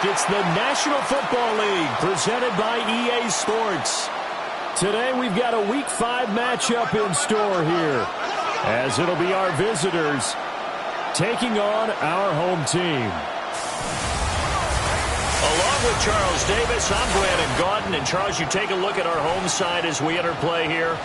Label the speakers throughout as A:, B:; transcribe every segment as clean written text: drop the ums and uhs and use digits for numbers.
A: It's the National Football League presented by EA Sports. Today we've got a Week 5 matchup in store here, as it'll be our visitors taking on our home team.
B: Along with Charles Davis, I'm Brandon Gaudin. And Charles, you take a look at our home side as we enter play here.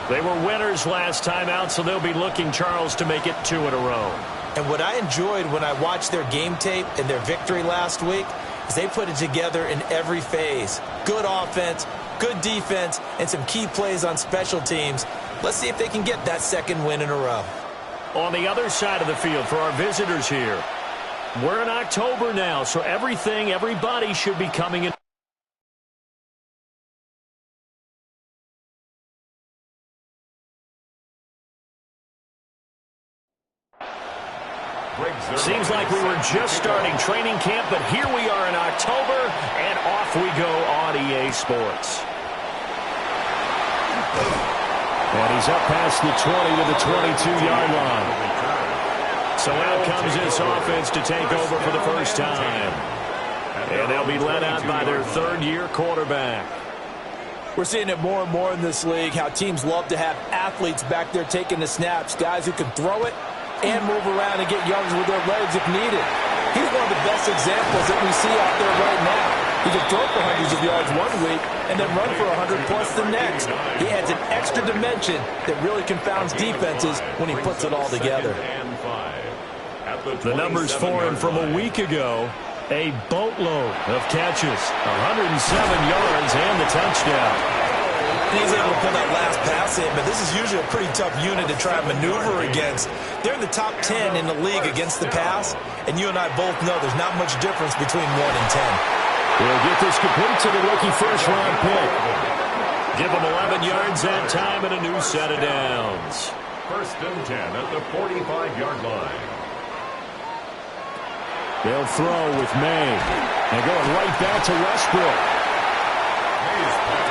B: They were winners last time out, so they'll be looking, Charles, to make it 2 in a row.
C: And what I enjoyed when I watched their game tape and their victory last week is they put it together in every phase. Good offense, good defense, and some key plays on special teams. Let's see if they can get that 2nd win in a row.
B: On the other side of the field for our visitors here, we're in October now, so everybody should be coming in. Seems like we were just starting training camp, but here we are in October, and off we go on EA Sports.
A: And he's up past the 20 to the 22-yard line.
B: So out comes this offense to take over for the first time. And they'll be led out by their 3rd-year quarterback.
C: We're seeing it more and more in this league, how teams love to have athletes back there taking the snaps, guys who can throw it and move around and get yards with their legs if needed. He's one of the best examples that we see out there right now. He can throw for hundreds of yards one week and then run for 100-plus the next. He adds an extra dimension that really confounds defenses when he puts it all together.
B: The numbers for him from a week ago, a boatload of catches, 107 yards and the touchdown.
C: And he's able to pull that last pass in, but this is usually a pretty tough unit to try and maneuver against. They're in the top 10 in the league against the pass, and you and I both know there's not much difference between 1 and 10.
A: We'll get this complete to the rookie first-round pick.
B: Give him 11 yards that time and a new set of downs.
D: 1st and 10 at the 45-yard line.
A: They'll throw with May. And going right back to Westbrook.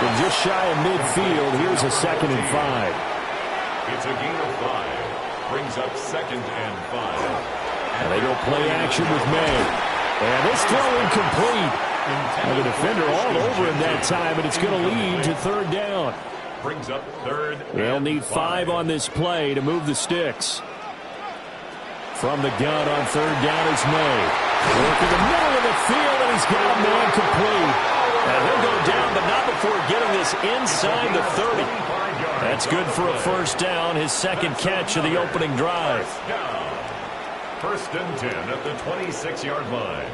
A: From just shy of midfield, here's a 2nd and 5.
D: It's a gain of 5. Brings up 2nd and 5.
A: And they go play action with May. And this throw incomplete. And the defender all over him that time, and it's going to lead to 3rd down.
D: Brings up 3rd.
A: They'll need 5 on this play to move the sticks. From the gun on 3rd down is May. Work in the middle of the field, and he's got a man complete.
B: And he'll go down, but not before getting this inside the 30. That's good for a 1st down, his 2nd catch of the opening drive.
D: 1st and 10 at the 26-yard line.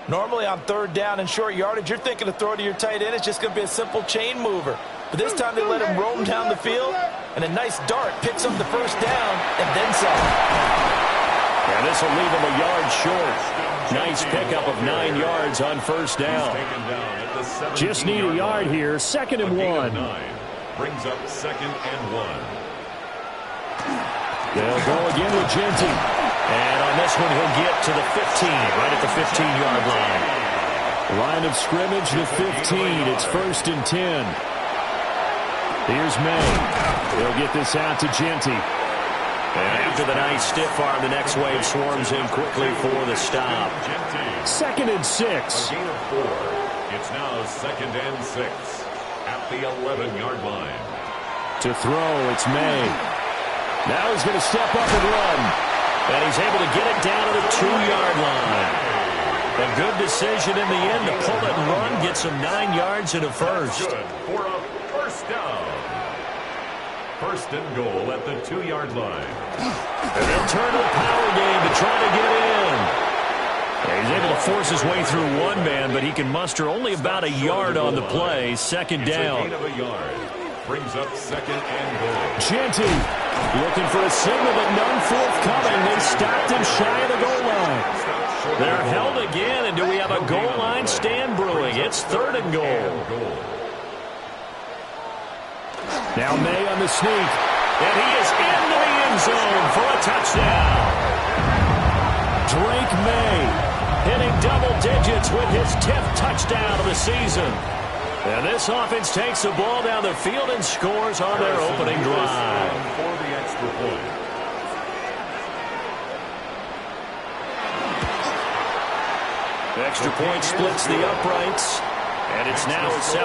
C: Normally on 3rd down and short yardage, you're thinking to throw to your tight end. It's just going to be a simple chain mover. But this time they let him roam down the field, and a nice dart picks up the 1st down and then some.
B: And this will leave him a yard short. Nice pickup of 9 yards on 1st down.
A: Just need a yard here. 2nd and 1.
D: Brings up 2nd and 1.
A: They'll go again with Genty.
B: And on this one, he'll get to the 15, right at the 15-yard line.
A: Line of scrimmage, the 15. It's 1st and 10. Here's May. They'll get this out to Genty.
B: And after the nice stiff arm, the next wave swarms in quickly for the stop.
A: 2nd and 6.
D: A gain of 4. It's now 2nd and 6 at the 11-yard line.
A: To throw, it's May. Now he's going to step up and run.
B: And he's able to get it down to the 2-yard line. A good decision in the end to pull it and run, get some 9 yards and a 1st.
D: Good for a 1st down. 1st and goal at the 2-yard line.
B: And they'll turn to the power game to try to get in. And he's able to force his way through one man, but he can muster only about a yard on the play. 2nd down.
D: It's a gain of a yard. Brings up 2nd and goal.
A: Genty looking for a signal, but none forthcoming. They stopped him shy of the goal line.
B: They're held again, and do we have a goal line stand brewing? It's 3rd and goal.
A: Now May on the sneak.
B: And he is into the end zone for a touchdown.
A: Drake May
B: hitting double digits with his 10th touchdown of the season. And this offense takes the ball down the field and scores on their opening drive.
D: For the extra point. point.
B: The extra point splits the uprights, and it's now a 7-0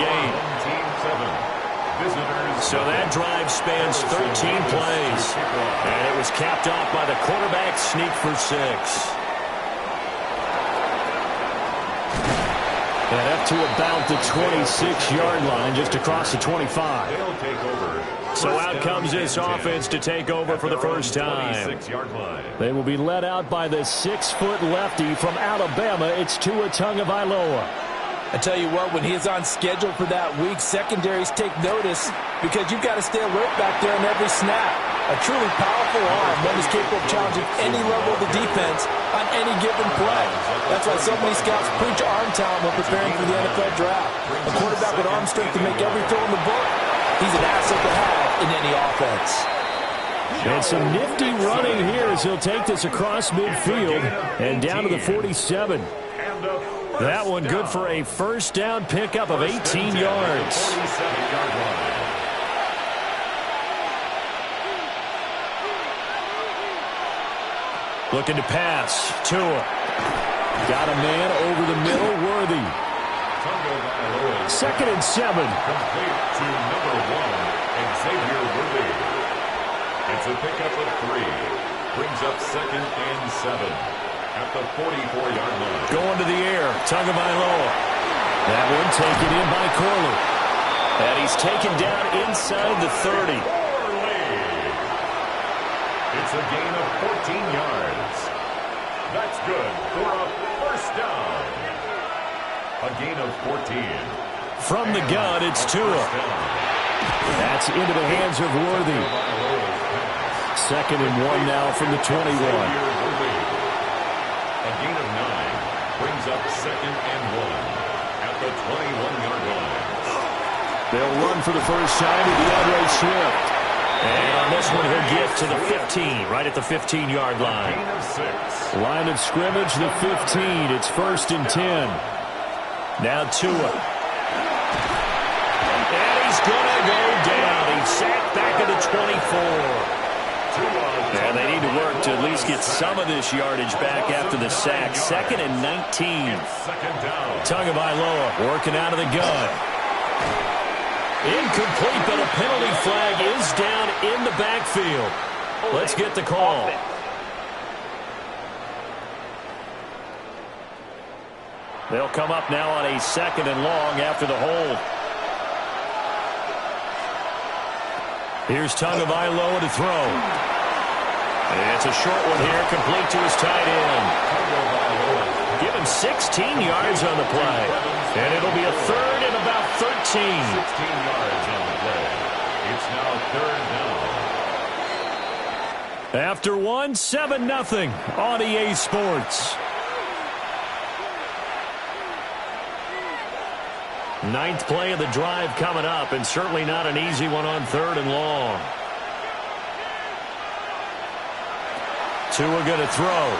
B: game.
D: Team 7. Visitors.
B: So that drive spans 13 plays, and it was capped off by the quarterback sneak for 6.
A: And up to about the 26-yard line, just across the 25.
D: They'll take over.
B: So out comes this offense to take over for the first time.
D: 26-yard line.
A: They will be led out by the 6-foot lefty from Alabama. It's Tua Tagovailoa.
C: I tell you what, when he's on schedule for that week, secondaries take notice because you've got to stay alert back there on every snap. A truly powerful arm, one is capable of challenging any level of the defense on any given play. That's why so many scouts preach arm talent when preparing for the NFL draft. A quarterback with arm strength to make every throw in the book, he's an asset to have in any offense.
A: And some nifty running here as he'll take this across midfield and down to the 47. That one good for a first down pickup of 18 yards.
D: 47-yard line.
A: Looking to pass. Tua. Got a man over the middle. Worthy. Second and 7.
D: Complete to number 1, Xavier Worthy. It's a pickup of 3. Brings up second and 7. At the 44-yard line.
A: Going to the air. Tagovailoa. That one taken in by Corley.
B: And he's taken down inside the 30.
D: It's a gain of 14 yards. That's good for a first down. A gain of 14.
A: From the gun, it's Tua. That's into the hands of Worthy. Second and 1 now from the 21.
D: A gain of 9 brings up second and 1 at the 21-yard line.
A: They'll run for the first time to DeAndre Swift.
B: And on this one, he'll get to the 15, right at the 15-yard line.
D: Gain of 6.
A: Line of scrimmage, the 15. It's first and 10. Now Tua.
B: And he's going to go down. He's sacked back at the 24. And they need to work to at least get some of this yardage back after the sack. Second and 19.
D: Second down.
A: Tagovailoa working out of the gun.
B: Incomplete, but a penalty flag is down in the backfield. Let's get the call. They'll come up now on a second and long after the hold.
A: Here's Tagovailoa to throw.
B: It's a short one here, complete to his tight end. Give him 16 yards on the play. And it'll be a third and about 13.
D: 16 yards on the play. It's now third down.
A: After 1, 7-0 on EA Sports.
B: Ninth play of the drive coming up, and certainly not an easy one on third and long.
A: Tua going to throw.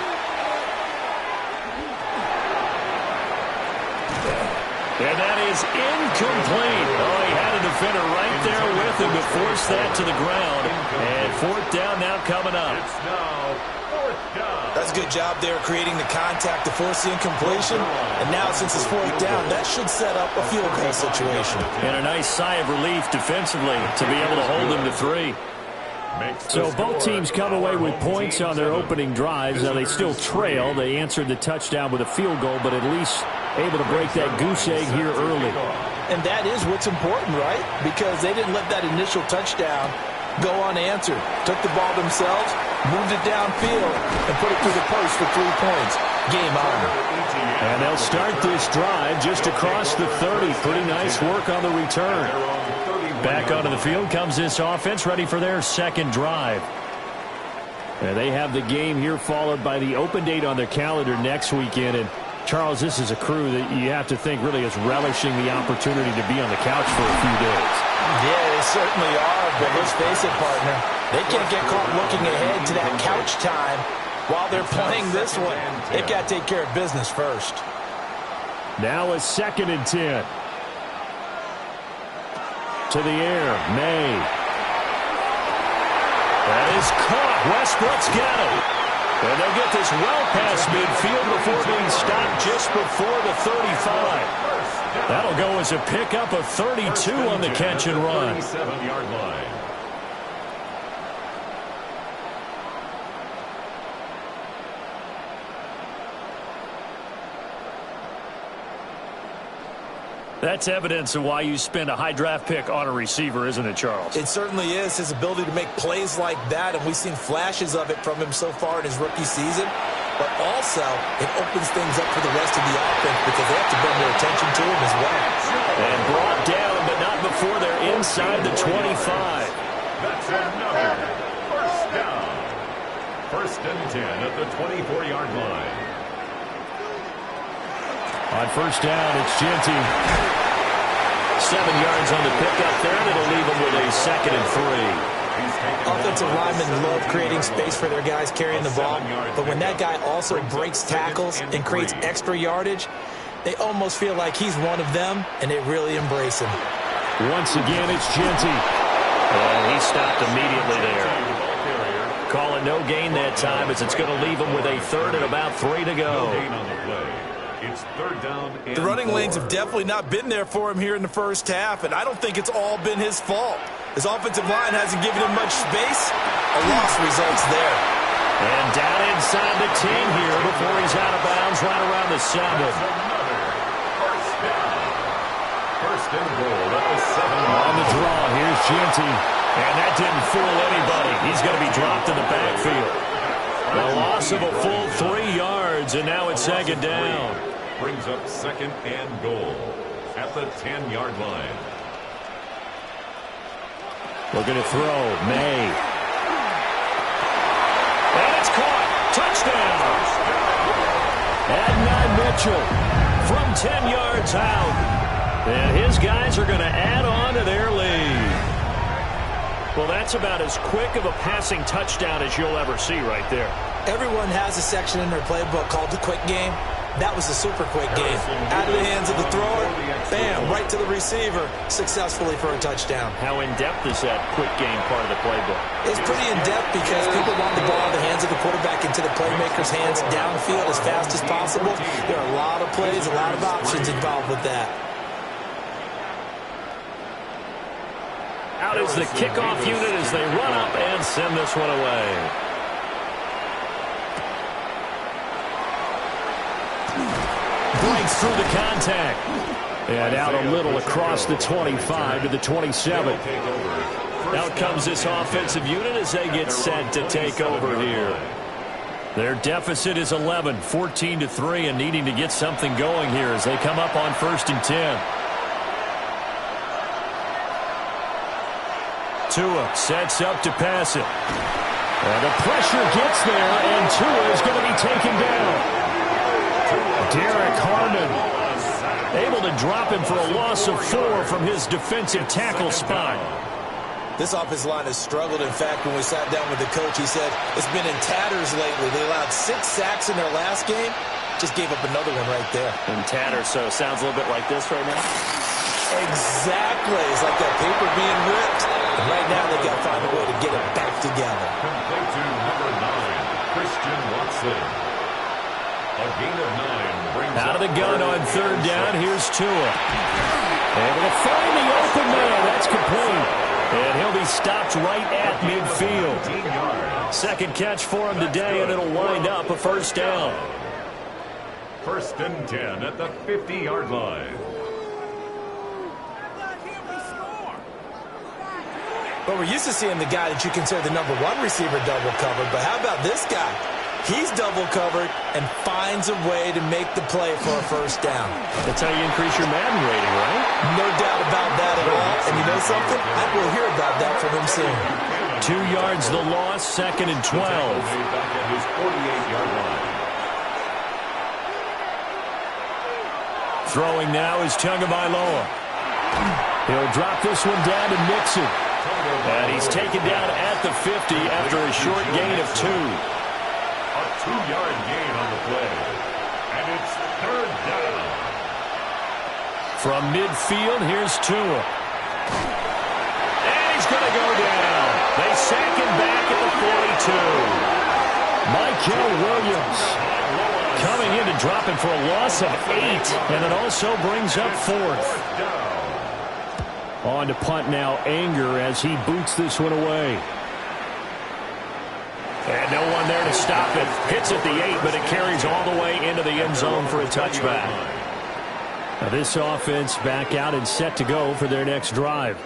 B: And that is incomplete. Oh, he had a defender right there with him to force that to the ground. And fourth down now coming up.
D: It's now fourth down.
C: That's a good job there creating the contact to force the incompletion. And now since it's fourth down, that should set up a field goal situation.
B: And a nice sigh of relief defensively to be able to hold him to 3.
A: So both teams come away with points on their opening drives. Now they still trail. They answered the touchdown with a field goal, but at least able to break that goose egg here early.
C: And that is what's important, right? Because they didn't let that initial touchdown go unanswered. Took the ball themselves, moved it downfield, and put it through the post for 3 points. Game on.
A: And they'll start this drive just across the 30. Pretty nice work on the return. Back onto the field comes this offense, ready for their second drive. And they have the game here followed by the open date on their calendar next weekend. And Charles, this is a crew that you have to think really is relishing the opportunity to be on the couch for a few days.
C: Yeah, they certainly are, but let's face it, partner. They can't get caught looking ahead to that couch time while they're playing this one. They've got to take care of business first.
A: Now a second and 10. To the air, May.
B: That is caught. Westbrook's got it. And they'll get this well past midfield before being stopped just before the 35. That'll go as a pickup of 32 on the catch and run.
D: 37-yard line.
B: That's evidence of why you spend a high draft pick on a receiver, isn't it, Charles?
C: It certainly is, his ability to make plays like that, and we've seen flashes of it from him so far in his rookie season. But also, it opens things up for the rest of the offense because they have to bring their attention to him as well.
B: And brought down, but not before they're inside the 25.
D: That's another first down. First and 10 at the 24-yard line.
A: On first down, it's Jeanty.
B: 7 yards on the pickup there, and it'll leave them with a 2nd and 3.
C: Offensive linemen love creating space for their guys carrying the ball, but when that guy also breaks tackles and creates extra yardage, they almost feel like he's one of them, and they really embrace him.
A: Once again, it's Jeanty.
B: And he stopped immediately there. Calling no gain that time as it's going to leave him with a 3rd and about 3 to go.
D: It's 3rd down and
C: The running
D: 4.
C: lanes have definitely not been there for him here in the first half, and I don't think it's all been his fault. His offensive line hasn't given him much space. A loss results there.
B: And down inside the 10 here before he's out of bounds right around the 7.
D: Another first down. First and goal at the 7.
A: On the draw, here's Jeanty.
B: And that didn't fool anybody. He's going to be dropped in the backfield. A loss of a full 3 yards, and now it's 2nd down.
D: Brings up 2nd and goal at the 10-yard line.
A: Looking to throw, May.
B: And it's caught. Touchdown.
A: Adnan Mitchell
B: From 10 yards out. And his guys are going to add on to their lead. Well, that's about as quick of a passing touchdown as you'll ever see right there.
C: Everyone has a section in their playbook called the quick game. That was a super quick game. Out of the hands of the thrower, bam, right to the receiver, successfully for a touchdown.
B: How in-depth is that quick game part of the playbook?
C: It's pretty in-depth because people want the ball in the hands of the quarterback into the playmaker's hands downfield as fast as possible. There are a lot of plays, a lot of options involved with that.
B: Out is the kickoff unit as they run up and send this one away.
A: breaks through the contact. And out a little across the 25 to the 27.
B: Out comes this offensive unit as they get set to take over here. Their deficit is 11, 14-3, and needing to get something going here as they come up on 1st and 10. Tua sets up to pass it.
A: And the pressure gets there, and Tua is going to be taken down. Derek Harmon
B: able to drop him for a loss of 4 from his defensive tackle spot.
C: This offensive line has struggled. In fact, when we sat down with the coach, he said it's been in tatters lately. They allowed 6 sacks in their last game. Just gave up another one right there.
B: In tatters, so it sounds a little bit like this right now.
C: Exactly. It's like that paper being ripped. And right now, they've got to find a way to get it back together.
D: Complete to number 9, Christian Watson. A gain of 9 brings
B: out of the gun on 3rd down. Here's Tua.
A: Able to find the open man. That's complete.
B: And he'll be stopped right at midfield. 2nd catch for him today, and it'll wind up a 1st down.
D: 1st and 10 at the 50-yard line.
C: But we're used to seeing the guy that you consider the number 1 receiver double covered. But how about this guy? He's double covered and finds a way to make the play for a 1st down.
B: That's how you increase your Madden rating, right?
C: No doubt about that at all. And you know something? I will hear about that from him soon.
B: 2 yards the loss, 2nd and 12.
D: Back at his 48-yard line.
B: Throwing now is Tagovailoa. He'll drop this one down to Mixon. And he's taken down at the 50 after a short gain of 2.
D: A 2-yard gain on the play. And it's 3rd down.
B: From midfield, here's Tua. And he's going to go down. They sack him back at
A: Williams coming in to drop it for a loss of 8, and it also brings up 4th. On to punt now, Anger, as he boots this one away. And no one there to stop it. Hits at the 8, but it carries all the way into the end zone for a touchback. Now this offense back out and set to go for their next drive.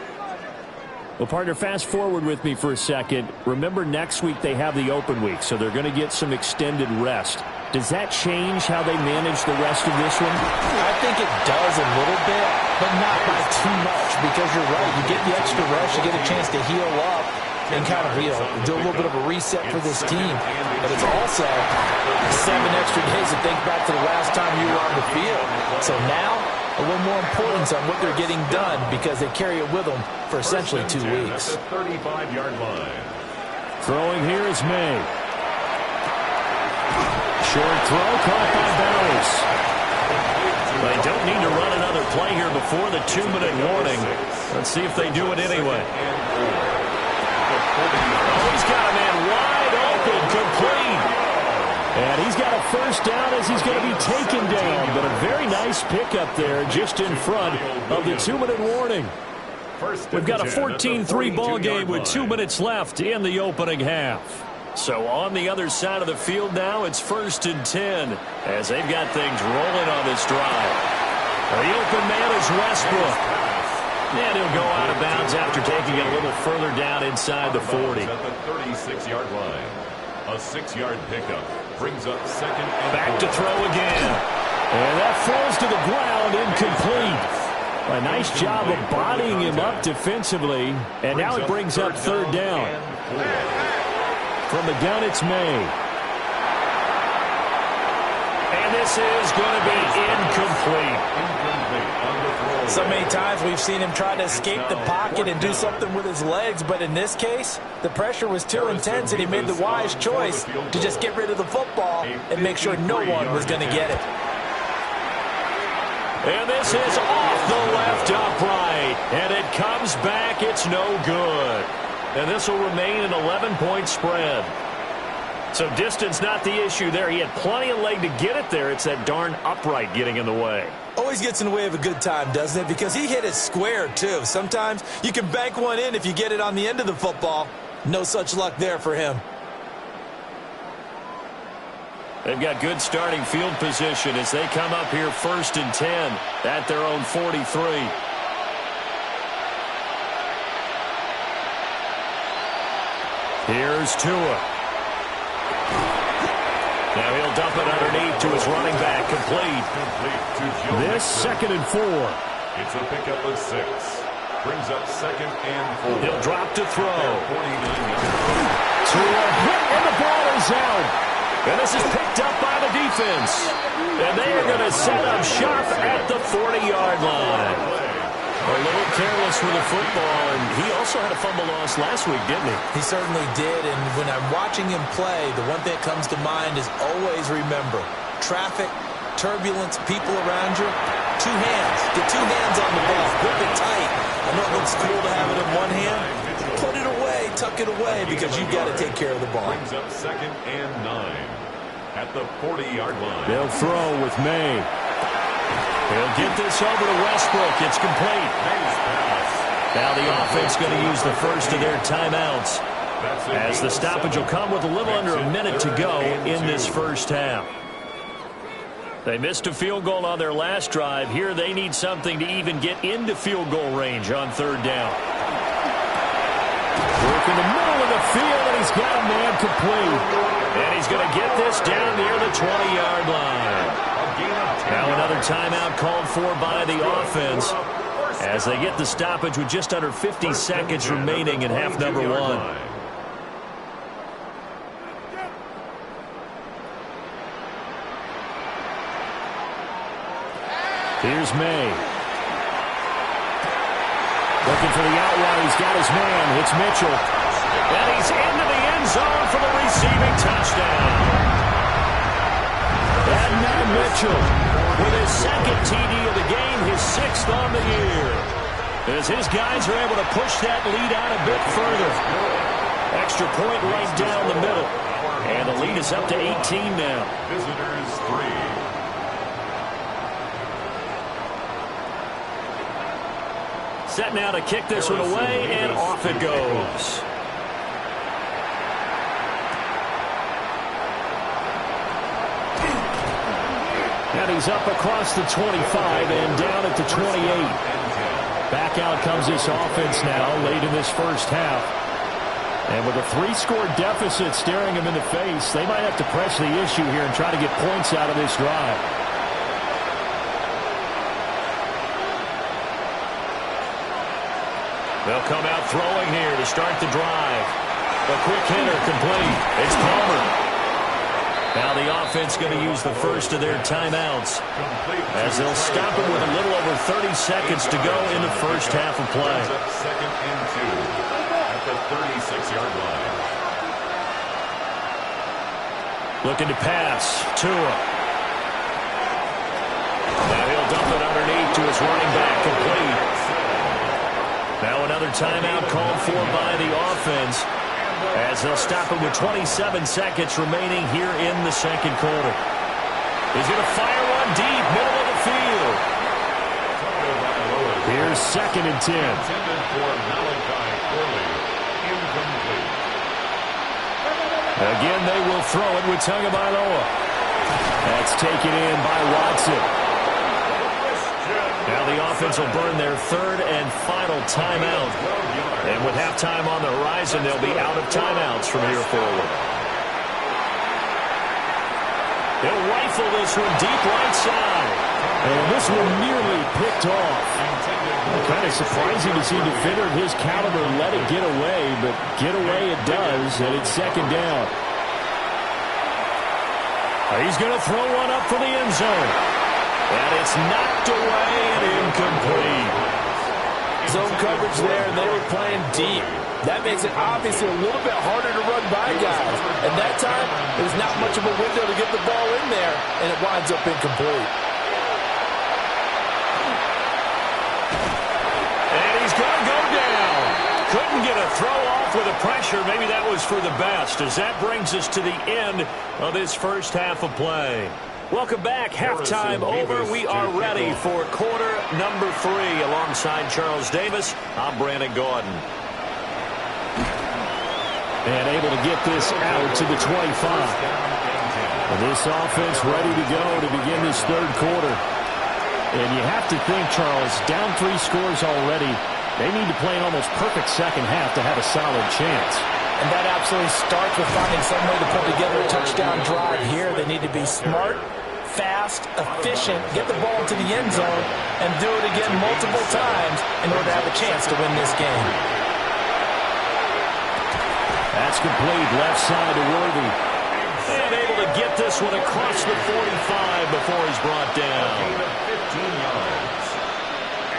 A: Well, partner, fast forward with me for a second. Remember, next week they have the open week, so they're going to get some extended rest. Does that change how they manage the rest of this one?
C: I think it does a little bit, but not by too much, because you're right. You get the extra rest, you get a chance to heal up and kind of, do a little bit of a reset for this team. But it's also 7 extra days to think back to the last time you were on the field. So now, a little more importance on what they're getting done, because they carry it with them for essentially 2 weeks.
D: 35-yard line.
A: Throwing here is May. Short throw caught by Bowers. They don't need to run another play here before the 2-minute warning. Let's see if they do it anyway. Oh, he's got a man wide open, complete. And he's got a first down as he's going to be taken down. But a very nice pickup there just in front of the 2-minute warning. We've got a 14-3 ball game with 2 minutes left in the opening half. So on the other side of the field now, it's 1st and 10 as they've got things rolling on this drive. The open man is Westbrook. And he'll go out of bounds after taking it a little further down inside the 40.
D: At the 36-yard line. A 6-yard pickup brings up 2nd and
A: Back to throw again. And that falls to the ground, incomplete. A nice job of bodying him up defensively. And now it brings up 3rd down. From the gun, it's May. And this is going to be incomplete.
C: So many times we've seen him try to escape the pocket and do something with his legs, but in this case, the pressure was too intense, and he made the wise choice to just get rid of the football and make sure no one was going to get it.
A: And this is off the left upright, and it comes back. It's no good. And this will remain an 11-point spread. So distance not the issue there. He had plenty of leg to get it there. It's that darn upright getting in the way.
C: Always gets in the way of a good time, doesn't it? Because he hit it square, too. Sometimes you can bank one in if you get it on the end of the football. No such luck there for him.
A: They've got good starting field position as they come up here 1st and 10 at their own 43. Here's Tua. Now he'll dump it underneath to his running back, complete. This 2nd and 4.
D: It's a pickup of 6. Brings up 2nd and 4.
A: He'll drop to throw.
B: Tua hit, and the ball is out.
A: And this is picked up by the defense. And they are going to set up shop at the 40-yard line. A little careless with the football, and he also had a fumble loss last week, didn't he?
C: He certainly did, and when I'm watching him play, the one thing that comes to mind is always remember, traffic, turbulence, people around you, 2 hands. Get 2 hands on the ball. Grip it tight. I know it looks cool to have it in one hand. Put it away, tuck it away, because you've got to take care of the ball.
D: Brings up 2nd and 9 at the 40-yard line.
A: They'll throw with May. He'll get this over to Westbrook. It's complete. Now the offense going to use the first of their timeouts, as the stoppage will come with a little under a minute to go in this first half. They missed a field goal on their last drive. Here they need something to even get into field goal range on 3rd down. Work in the middle of the field, and he's got a man complete. And he's going to get this down near the 20-yard line. Now another timeout called for by the offense as they get the stoppage with just under 50 seconds remaining in half number 1. Here's May. Looking for the outline. He's got his man. It's Mitchell. And he's into the end zone for the receiving touchdown. And now Mitchell with his 2nd TD of the game, his 6th on the year. As his guys are able to push that lead out a bit further. Extra point right down the middle. And And the lead is up to 18 now.
D: Visitors 3.
A: Set now to kick this one away, and off it goes. And he's up across the 25 and down at the 28. Back out comes this offense now late in this first half. And with a 3-score deficit staring him in the face, they might have to press the issue here and try to get points out of this drive. They'll come out throwing here to start the drive. A quick hitter complete. It's Palmer. Now the offense going to use the first of their timeouts as they'll stop it with a little over 30 seconds to go in the first half of play.
D: Second and 2 at the 36-yard line.
A: Looking to pass. Tua. Now he'll dump it underneath to his running back, complete. Now another timeout called for by the offense, as they'll stop it with 27 seconds remaining here in the second quarter. He's going to fire one deep, middle of the field. Here's second and 10.
D: Intended for Malachi Corley. Incomplete.
A: Again, they will throw it with Tagovailoa. That's taken in by Watson. Now the offense will burn their third and final timeout. And with halftime on the horizon, they'll be out of timeouts from here forward. They'll rifle this one deep right side. And this one nearly picked off. Kind of surprising to see a defender of his caliber let it get away, but get away it does, and it's second down. He's going to throw one up for the end zone. And it's knocked away and incomplete.
C: Zone coverage there, and they were playing deep. That makes it obviously a little bit harder to run by guys. And that time, there's not much of a window to get the ball in there, and it winds up incomplete.
A: And he's going to go down. Couldn't get a throw off with the pressure. Maybe that was for the best, as that brings us to the end of this first half of play. Welcome back. Halftime over. We are ready for quarter number 3. Alongside Charles Davis, I'm Brandon Gaudin. And able to get this out to the 25. And this offense ready to go to begin this third quarter. And you have to think, Charles, down 3 scores already. They need to play an almost perfect second half to have a solid chance.
C: And that absolutely starts with finding some way to put together a touchdown drive here. They need to be smart, fast, efficient, get the ball to the end zone, and do it again multiple times in order to have a chance to win this game.
A: That's complete. Left side to Worthy. And able to get this one across the 45 before he's brought down.
D: 15 yards.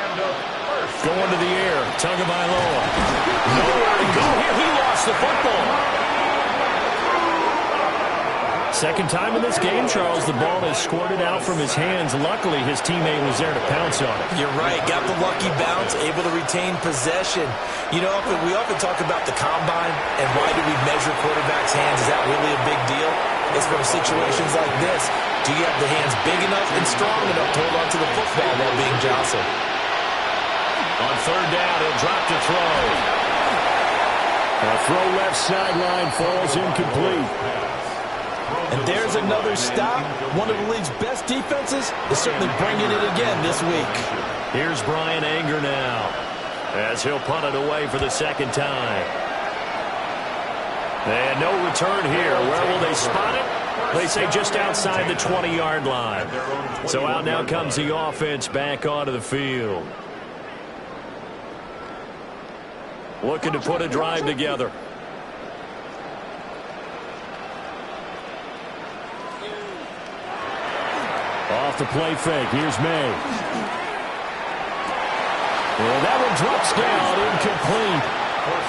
D: And a first.
A: Going to the air. Tagovailoa. Nowhere to go here. He lost the football. Second time in this game, Charles, the ball has squirted out from his hands. Luckily, his teammate was there to pounce on it.
C: You're right. Got the lucky bounce, able to retain possession. You know, we often talk about the combine and why do we measure quarterbacks' hands. Is that really a big deal? It's from situations like this. Do you have the hands big enough and strong enough to hold on to the football while being jostled?
A: On third down, he'll drop to throw. A throw left sideline falls incomplete.
C: And there's another stop. One of the league's best defenses is certainly bringing it again this week.
A: Here's Brian Anger now, as he'll punt it away for the second time. And no return here. Where will they spot it? They say just outside the 20-yard line. So out now comes the offense back onto the field. Looking to put a drive together. Off the play fake. Here's May. And that one drops down, incomplete.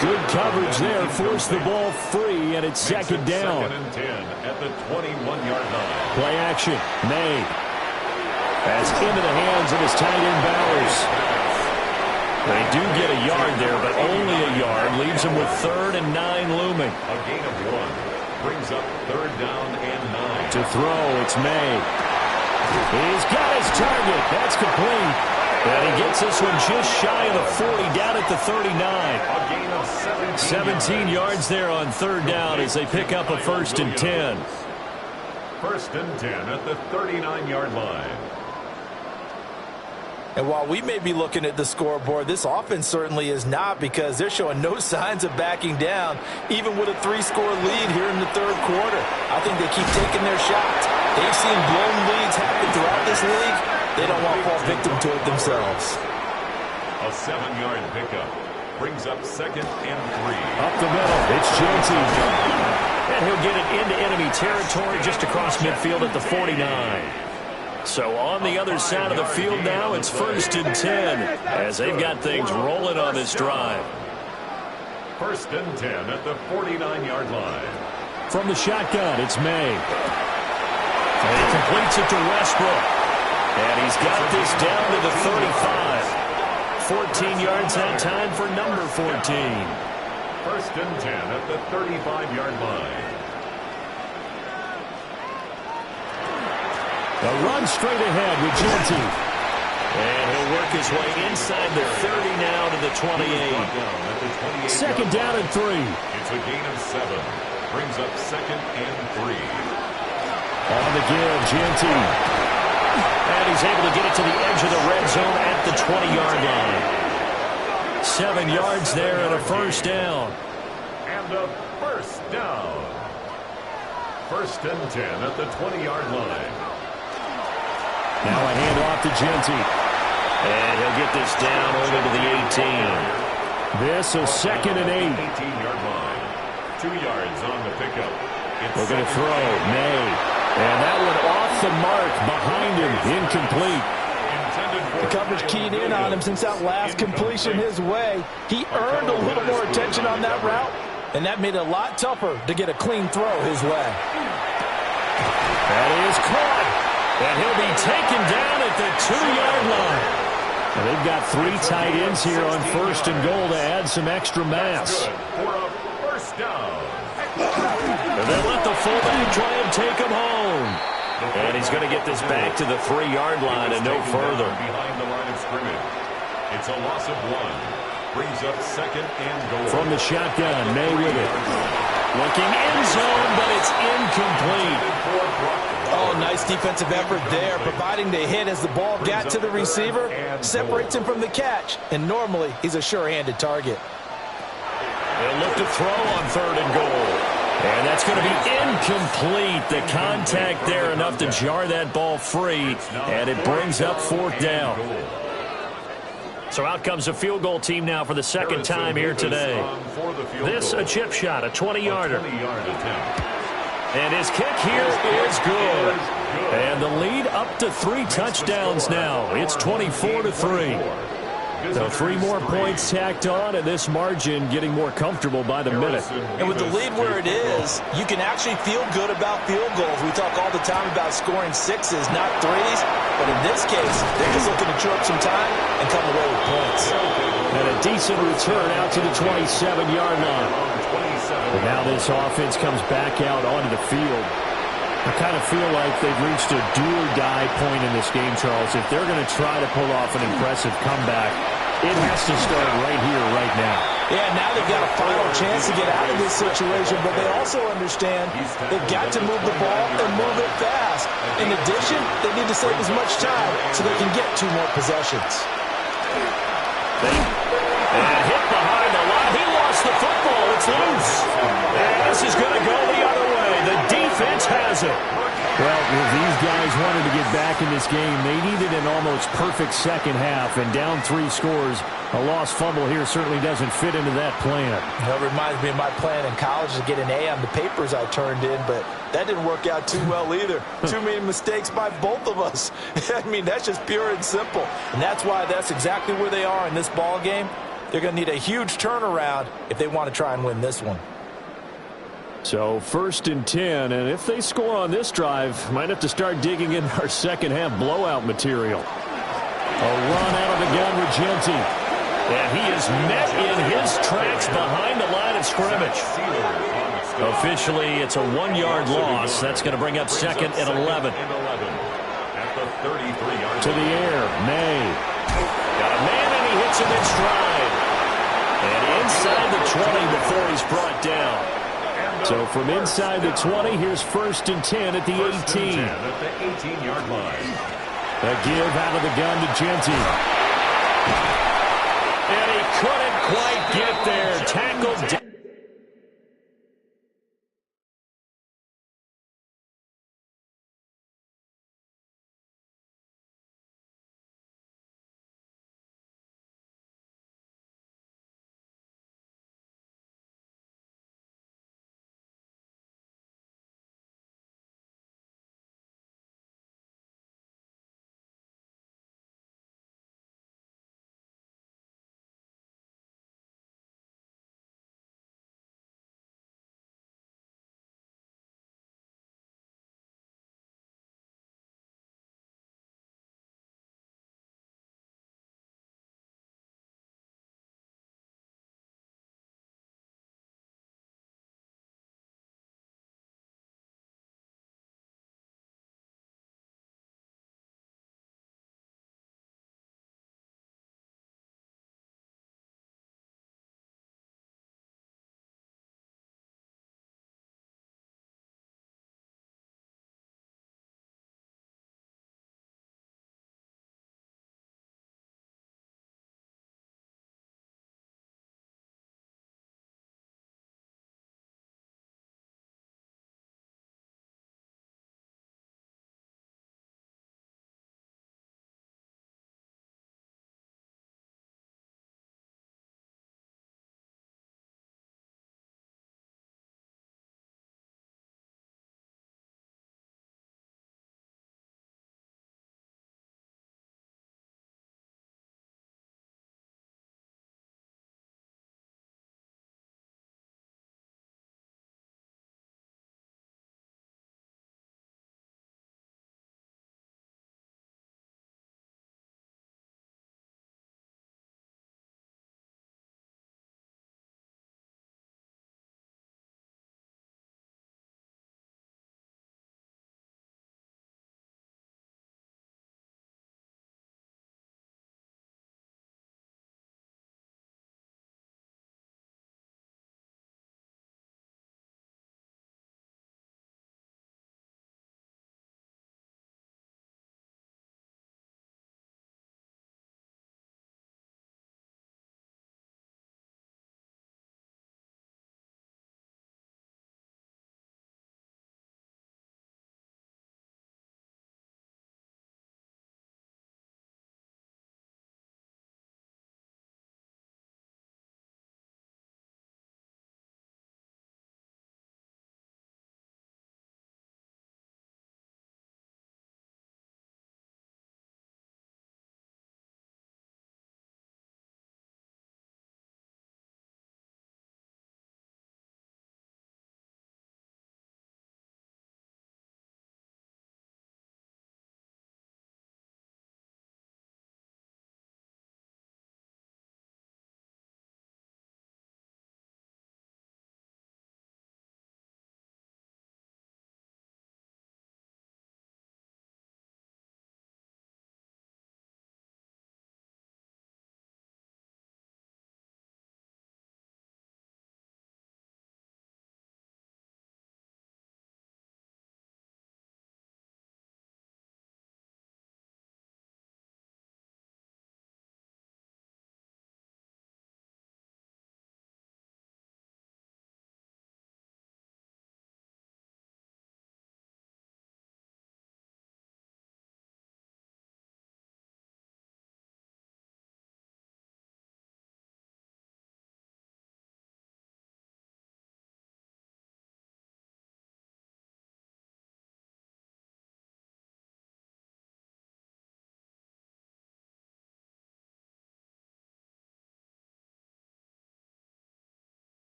A: Good coverage there. Forced the ball free, and it's second down.
D: Second and 10 at the 21-yard line.
A: Play action. May. That's into the hands of his tight end Bowers. They do get a yard there, but only a yard. Leaves him with 3rd and 9 looming.
D: A gain of 1. Brings up 3rd down and 9.
A: To throw, it's May. He's got his target. That's complete. And he gets this one just shy of the 40, down at the 39.
D: A gain of
A: 17 yards there on 3rd down as they pick up a 1st and 10.
D: 1st and 10 at the 39-yard line.
C: And while we may be looking at the scoreboard, this offense certainly is not, because they're showing no signs of backing down, even with a 3-score lead here in the 3rd quarter. I think they keep taking their shots. They've seen blown leads happen throughout this league. They don't want to fall victim to it themselves.
D: A 7-yard pickup brings up 2nd and 3.
A: Up the middle, it's Jonesy. And he'll get it into enemy territory just across midfield at the 49. So on the other side of the field now, it's 1st and 10 as they've got things rolling on this drive.
D: 1st and 10 at the 49-yard line.
A: From the shotgun, it's May. And he completes it to Westbrook. And he's got this down to the 35. 14 yards that time for number 14.
D: 1st and 10 at the 35-yard line.
A: A run straight ahead with Genty. And he'll work his way inside the 30 now to the 28. 2nd down and 3.
D: It's a gain of 7. Brings up 2nd and 3.
A: On the give, Genty. And he's able to get it to the edge of the red zone at the 20-yard line. 7 yards there and a 1st down.
D: And a 1st down. 1st and 10 at the 20-yard line.
A: Now a handoff to Genty. And he'll get this down over to the 18. This is 2nd and 8.
D: 18-yard line. 2 yards on the pickup.
A: We're going to throw. May. And that one off the mark behind him. Incomplete.
C: The coverage keyed in on him since that last completion his way. He earned a little more attention on that route, and that made it a lot tougher to get a clean throw his way.
A: That is caught. And he'll be taken down at the 2-yard line. And they've got 3 tight ends here on 1st and goal to add some extra mass.
D: For a 1st down.
A: And they'll let the fullback try and take him home. And he's going to get this back to the 3-yard line and no further.
D: Behind the line of scrimmage. It's a loss of 1. Brings up 2nd and goal.
A: From the shotgun, May with it. Looking end zone, but it's incomplete.
C: Oh, nice defensive effort there, providing the hit as the ball got to the receiver, separates him from the catch, and normally he's a sure-handed target.
A: They'll look to throw on 3rd and goal. And that's going to be incomplete. The contact there enough to jar that ball free, and it brings up 4th down. So out comes a field goal team now for the 2nd time here today. This a chip shot, a 20-yarder. And his kick here is good. And the lead up to 3 touchdowns now. It's 24-3. So 3 more points tacked on, and this margin getting more comfortable by the minute.
C: And with the lead where it is, you can actually feel good about field goals. We talk all the time about scoring 6s, not 3s. But in this case, they're just looking to chew up some time and come away with points.
A: And a decent return out to the 27-yard line. But now this offense comes back out onto the field. I kind of feel like they've reached a do-or-die point in this game, Charles. If they're going to try to pull off an impressive comeback, it has to start right here, right now.
C: Yeah, now they've got a final chance to get out of this situation, but they also understand they've got to move the ball and move it fast. In addition, they need to save as much time so they can get 2 more possessions.
A: And hit behind the line. He lost the football. It's loose. And this is going to go the other way. The defense has it. Well, if these guys wanted to get back in this game, they needed an almost perfect second half, and down 3 scores. A lost fumble here certainly doesn't fit into that plan.
C: That reminds me of my plan in college to get an A on the papers I turned in, but that didn't work out too well either. Too many mistakes by both of us. I mean, that's just pure and simple. And that's why that's exactly where they are in this ball game. They're going to need a huge turnaround if they want to try and win this one.
A: So 1st and 10, and if they score on this drive, might have to start digging in our second half blowout material. A run out of the gun with Genty. And he is met in his tracks behind the line of scrimmage. Officially, it's a 1-yard loss. That's going to bring up second and 11.
D: At the 33-yard
A: To the air, May. Got a man, and he hits him in stride. And inside the 20 before he's brought down. So from inside the 20, here's 1st and 10 at the 18.
D: At the 18-yard line.
A: A give out of the gun to Genty. And he couldn't quite get there. Tackled down.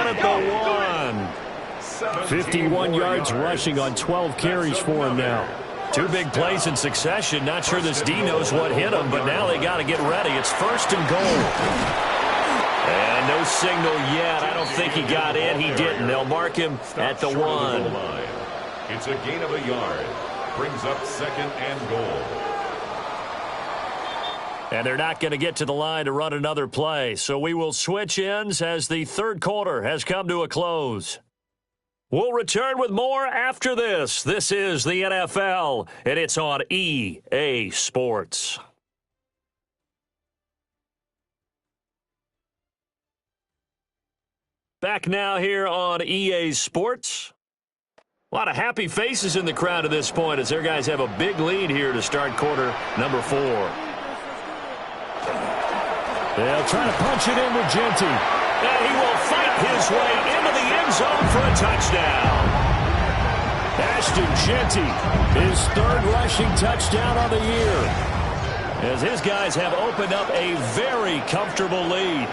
A: at the 1. 51 yards rushing on 12 carries for him now. Two big plays in succession. Not sure this D knows what hit him, but now they got to get ready. It's 1st and goal. And no signal yet. I don't think he got in. He didn't. They'll mark him at the 1.
D: It's a gain of a yard. Brings up 2nd and goal.
A: And they're not going to get to the line to run another play. So we will switch ends as the third quarter has come to a close. We'll return with more after this. This is the NFL, and it's on EA Sports. Back now here on EA Sports. A lot of happy faces in the crowd at this point as their guys have a big lead here to start quarter number 4. They'll try to punch it in with Genty. And he will fight his way into the end zone for a touchdown. Ashton Genty, his 3rd rushing touchdown on the year, as his guys have opened up a very comfortable lead.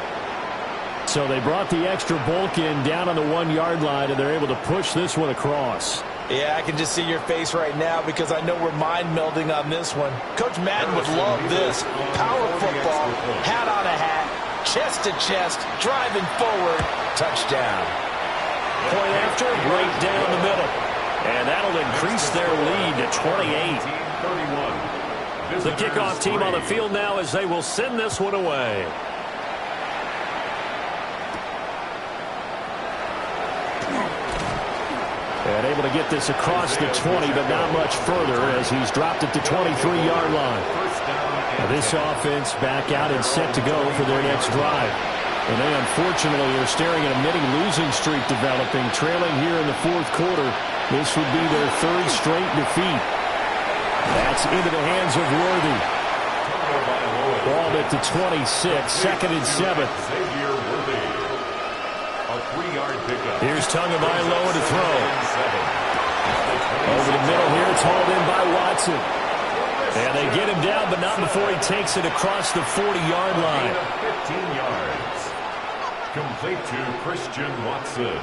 A: So they brought the extra bulk in down on the 1-yard line, and they're able to push this one across.
C: Yeah, I can just see your face right now because I know we're mind melding on this one. Coach Madden would love this. Power football, hat on a hat, chest to chest, driving forward, touchdown.
A: Point after, right down the middle. And that'll increase their lead to 28. The kickoff team on the field now as they will send this one away. And able to get this across the 20, but not much further as he's dropped it to 23-yard line. Now this offense back out and set to go for their next drive. And they unfortunately are staring at a mini losing streak developing, trailing here in the 4th quarter. This would be their 3rd straight defeat. That's into the hands of Worthy. Ball at the 26, 2nd and 7. Here's Tagovailoa to throw. Over the middle here, it's hauled in by Watson. And they get him down, but not before he takes it across the 40-yard line.
D: 15 yards. Complete to Christian Watson.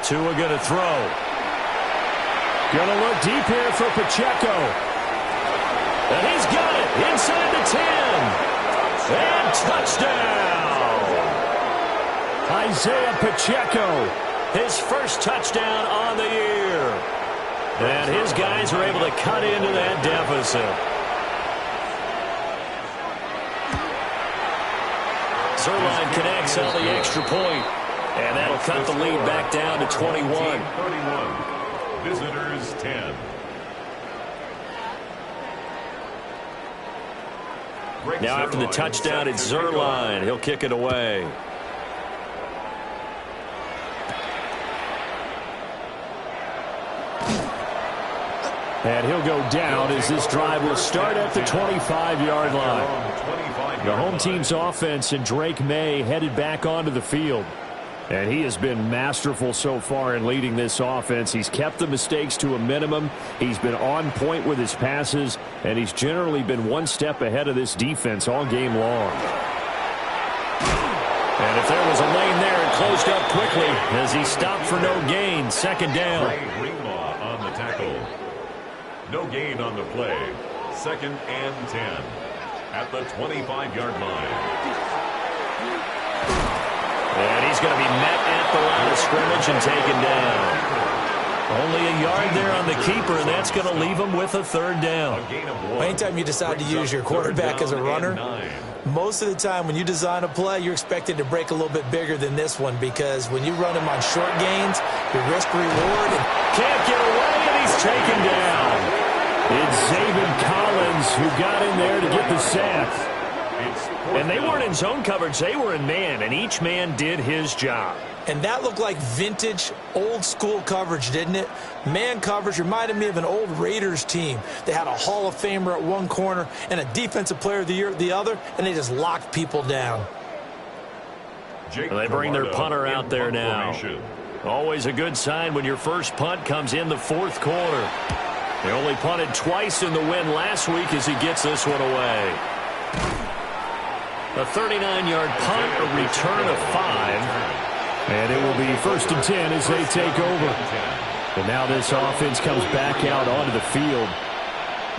A: Tua going to throw. Going to look deep here for Pacheco. And he's got it inside the 10. And touchdown. Isaiah Pacheco, his 1st touchdown on the year. And his guys are able to cut into that deficit. Zuerlein connects on the extra point. And that'll cut the lead back down to 21.
D: 31. Visitors 10.
A: Now after the touchdown, it's Zuerlein. He'll kick it away. And he'll go down as this drive will start at the 25-yard line. The home team's offense and Drake May headed back onto the field. And he has been masterful so far in leading this offense. He's kept the mistakes to a minimum. He's been on point with his passes. And he's generally been one step ahead of this defense all game long. And if there was a lane there, it closed up quickly as he stopped for no gain. 2nd down.
D: Greenlaw on the tackle. No gain on the play. 2nd and 10 at the 25-yard line.
A: And he's going to be met at the line of scrimmage and taken down. Only a yard there on the keeper, and that's going to leave him with a 3rd down.
C: Anytime you decide to use your quarterback as a runner, most of the time when you design a play, you're expected to break a little bit bigger than this one because when you run him on short gains, your risk-reward.
A: Can't get away, and he's taken down. It's Zaven Collins who got in there to get the sack. And they weren't in zone coverage. They were in man, and each man did his job.
C: And that looked like vintage, old-school coverage, didn't it? Man coverage reminded me of an old Raiders team. They had a Hall of Famer at one corner and a Defensive Player of the Year at the other, and they just locked people down.
A: And they bring their punter out there now. Always a good sign when your first punt comes in the 4th quarter. They only punted twice in the win last week as he gets this one away. A 39-yard punt, a return of 5. And it will be 1st and 10 as they take over. And now this offense comes back out onto the field.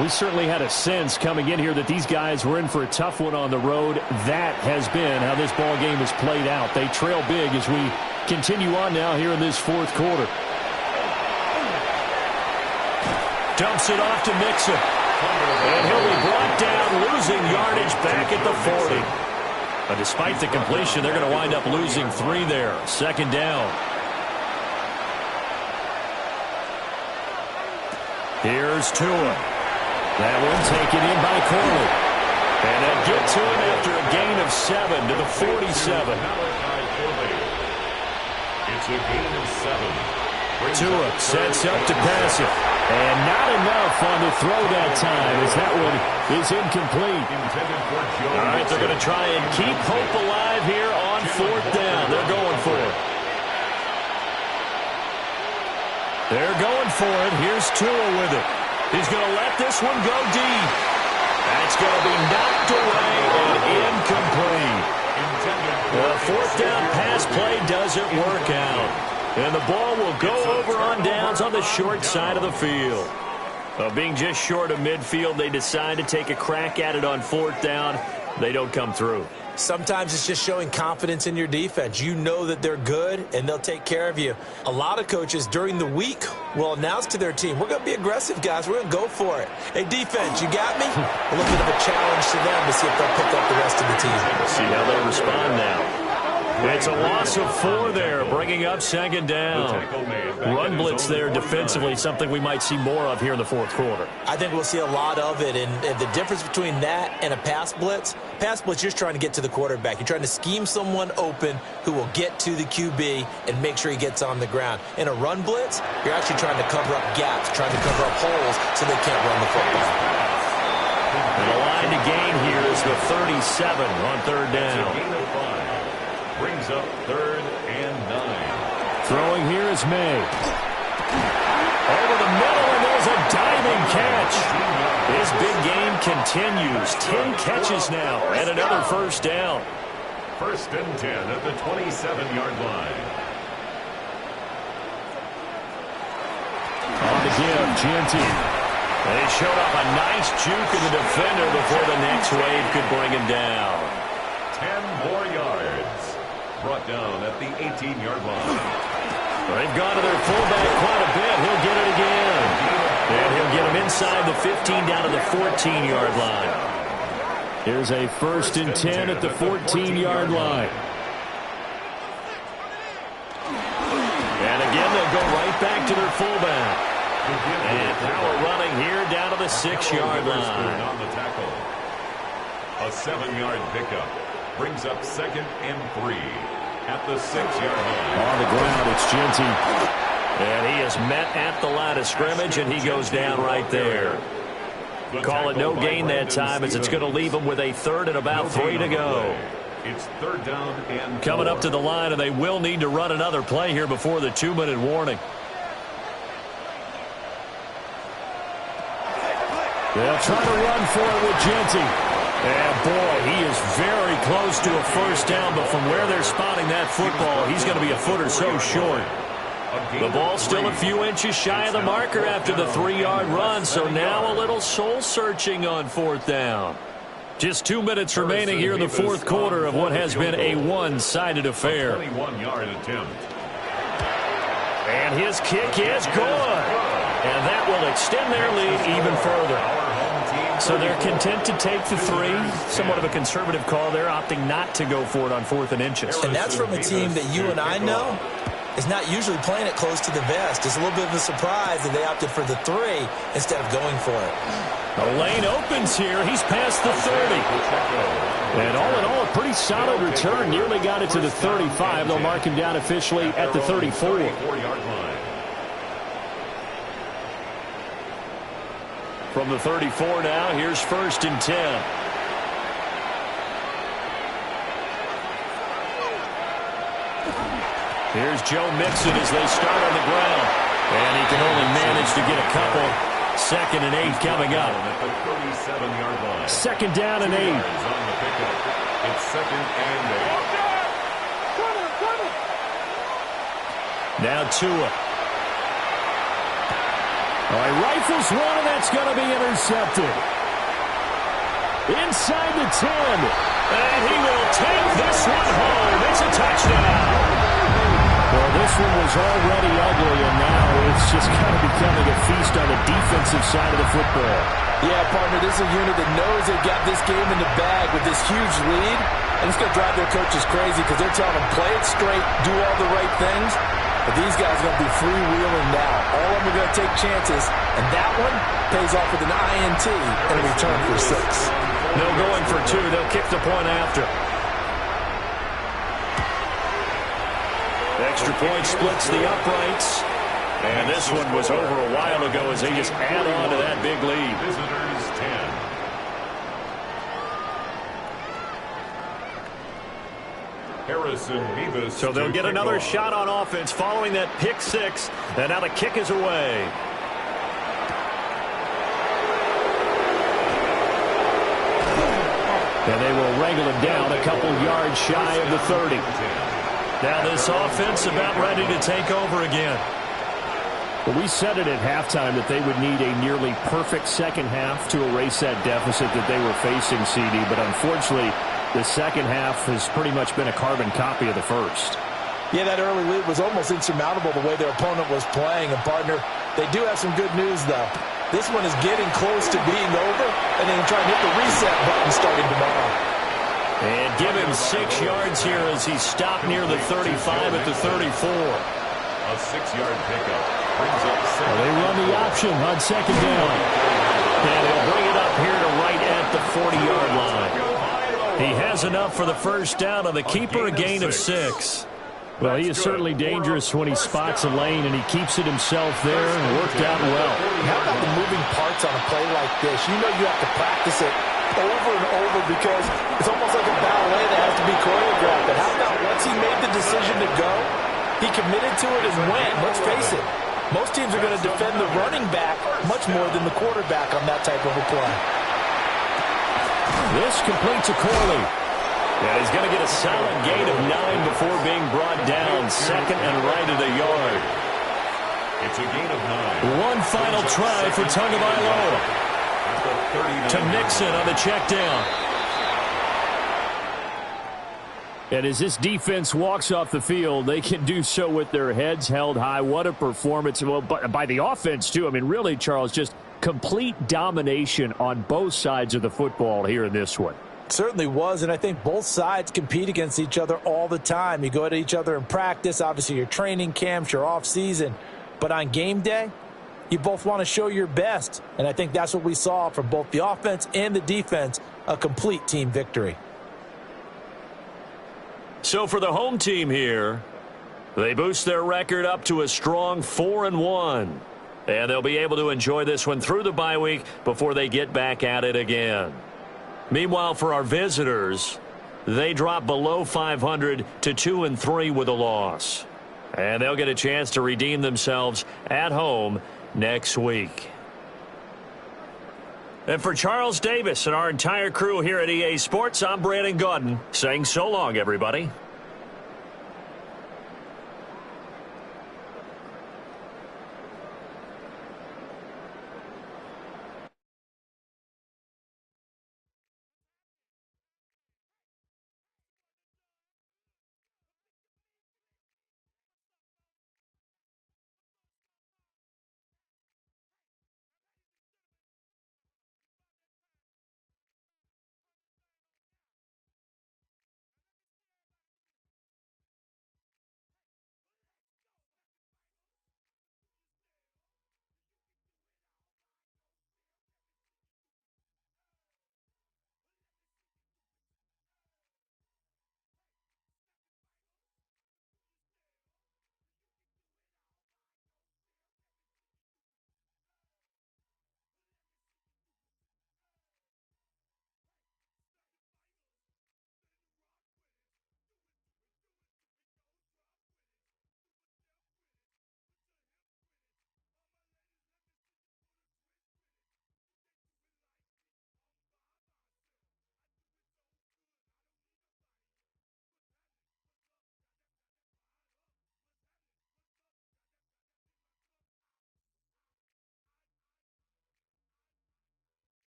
A: We certainly had a sense coming in here that these guys were in for a tough one on the road. That has been how this ball game has played out. They trail big as we continue on now here in this 4th quarter. Dumps it off to Mixon. And he'll be brought down, losing yardage back at the 40. But despite the completion, they're going to wind up losing 3 there. 2nd down. Here's Tua. That one taken in by Corley. And they'll get to him after a gain of 7 to the 47.
D: It's a gain of 7.
A: Tua sets up to pass it. And not enough on the throw that time as that one is incomplete.
B: All right, they're going to try and keep hope alive here on 4th down. They're going for it. They're going for it. Here's Tua with it. He's going to let this one go deep. That's going to be knocked away and incomplete. The 4th down pass play doesn't work out. And the ball will go over on downs on the short side of the field. Being just short of midfield, they decide to take a crack at it on 4th down. They don't come through.
C: Sometimes it's just showing confidence in your defense. You know that they're good, and they'll take care of you. A lot of coaches during the week will announce to their team, we're going to be aggressive, guys. We're going to go for it. Hey, defense, you got me? A little bit of a challenge to them to see if they'll pick up the rest of the team.
B: See how they respond now. It's a loss of 4 there, bringing up 2nd down. Run blitz there defensively, something we might see more of here in the 4th quarter.
C: I think we'll see a lot of it, and the difference between that and a pass blitz, you're just trying to get to the quarterback. You're trying to scheme someone open who will get to the QB and make sure he gets on the ground. In a run blitz, you're actually trying to cover up gaps, trying to cover up holes so they can't run the football.
B: And the line to gain here is the 37 on 3rd down.
D: Brings up 3rd and 9.
A: Throwing here is May.
B: Over the middle, and there's a diving catch. His big game continues. 10 catches now, and another 1st down.
D: 1st and 10 at the 27-yard line.
A: On the give, Gianti.
B: They showed up a nice juke in the defender before the next wave could bring him down.
D: 10 more yards. Brought down at the 18-yard line.
B: They've gone to their fullback quite a bit. He'll get it again. And he'll get him inside the 15 down to the 14-yard line.
A: Here's a 1st and 10 at the 14-yard line.
B: And again, they'll go right back to their fullback. And power running here down to the 6-yard line.
D: On the tackle. A 7-yard pickup. Brings up 2nd and 3 at the 6-yard line.
A: On the ground, it's Gianti.
B: And he is met at the line of scrimmage, and he goes down right there. Call it no gain that time, as it's going to leave him with a 3rd and about 3 to go.
D: It's 3rd down and 4.
B: Coming up to the line, and they will need to run another play here before the 2-minute warning.
A: They'll try to run for it with Gianti. And, boy, he is very close to a 1st down, but from where they're spotting that football, he's going to be a foot or so short.
B: The ball's still a few inches shy of the marker after the 3-yard run, so now a little soul-searching on 4th down. Just 2 minutes remaining here in the 4th quarter of what has been a one-sided affair.
D: 21-yard attempt.
B: And his kick is good. And that will extend their lead even further. So they're content to take the 3. Somewhat of a conservative call there, opting not to go for it on 4th and inches.
C: And that's from a team that you and I know is not usually playing it close to the vest. It's a little bit of a surprise that they opted for the 3 instead of going for it.
A: The lane opens here. He's past the 30. And all in all, a pretty solid return. Nearly got it to the 35. They'll mark him down officially at the 34.
D: 34-yard line.
B: From the 34 now, here's 1st and 10. Here's Joe Mixon as they start on the ground. And he can only manage to get a couple. 2nd and 8 coming up.
D: At the 37-yard line.
A: 2nd down and 8.
D: On the pickup. It's 2nd and 8.
A: Now Tua. All right, rifles one, and that's going to be intercepted. Inside the 10. And he will take this one home. It's a touchdown. Well, this one was already ugly, and now it's just kind of becoming a feast on the defensive side of the football.
C: Yeah, partner, this is a unit that knows they've got this game in the bag with this huge lead, and it's going to drive their coaches crazy because they're telling them, play it straight, do all the right things. But these guys are going to be freewheeling now. All of them are going to take chances, and that one pays off with an INT and a return for 6.
A: No going for 2. They'll kick the point after. Extra point splits the uprights. And this one was over a while ago as they just add on to that big lead.
D: Visitors 10. Harrison Mevis.
A: So they'll get another shot on offense following that pick 6. And now the kick is away. And they will wrangle it down a couple yards shy of the 30. Now this offense about ready to take over again. Well, we said it at halftime that they would need a nearly perfect second half to erase that deficit that they were facing, CD. But unfortunately, the second half has pretty much been a carbon copy of the first.
C: Yeah, that early lead was almost insurmountable the way their opponent was playing. And, partner, they do have some good news, though. This one is getting close to being over, and they can try and hit the reset button starting tomorrow.
A: And give him 6 yards here as he stopped near the 35 at the 34.
D: A 6-yard pickup brings up 7.
A: Well, they run the option on second down. And they'll bring it up here to right at the 40-yard line. He has enough for the first down on the keeper, a gain of 6. Well, he is certainly dangerous when he spots a lane, and he keeps it himself there and worked out well.
C: How about the moving parts on a play like this? You know you have to practice it over and over because it's almost like a ballet that has to be choreographed. But how about once he made the decision to go, he committed to it and went. Let's face it, most teams are going to defend the running back much more than the quarterback on that type of a play.
A: This completes a Corley. And he's going to get a solid gain of 9 before being brought down. Second and right at a yard.
D: It's a gain of 9.
A: One final try for Tagovailoa. To Mixon on the check down. And as this defense walks off the field, they can do so with their heads held high. What a performance. Well, by the offense, too. I mean, really, Charles, just complete domination on both sides of the football here in this one.
C: Certainly was, and I think both sides compete against each other all the time. You go at each other in practice, obviously your training camps, your off-season. But on game day, you both want to show your best. And I think that's what we saw from both the offense and the defense, a complete team victory.
A: So for the home team here, they boost their record up to a strong 4-1. And they'll be able to enjoy this one through the bye week before they get back at it again. Meanwhile, for our visitors, they drop below 500 to 2-3 with a loss. And they'll get a chance to redeem themselves at home next week. And for Charles Davis and our entire crew here at EA Sports, I'm Brandon Gaudin saying so long, everybody.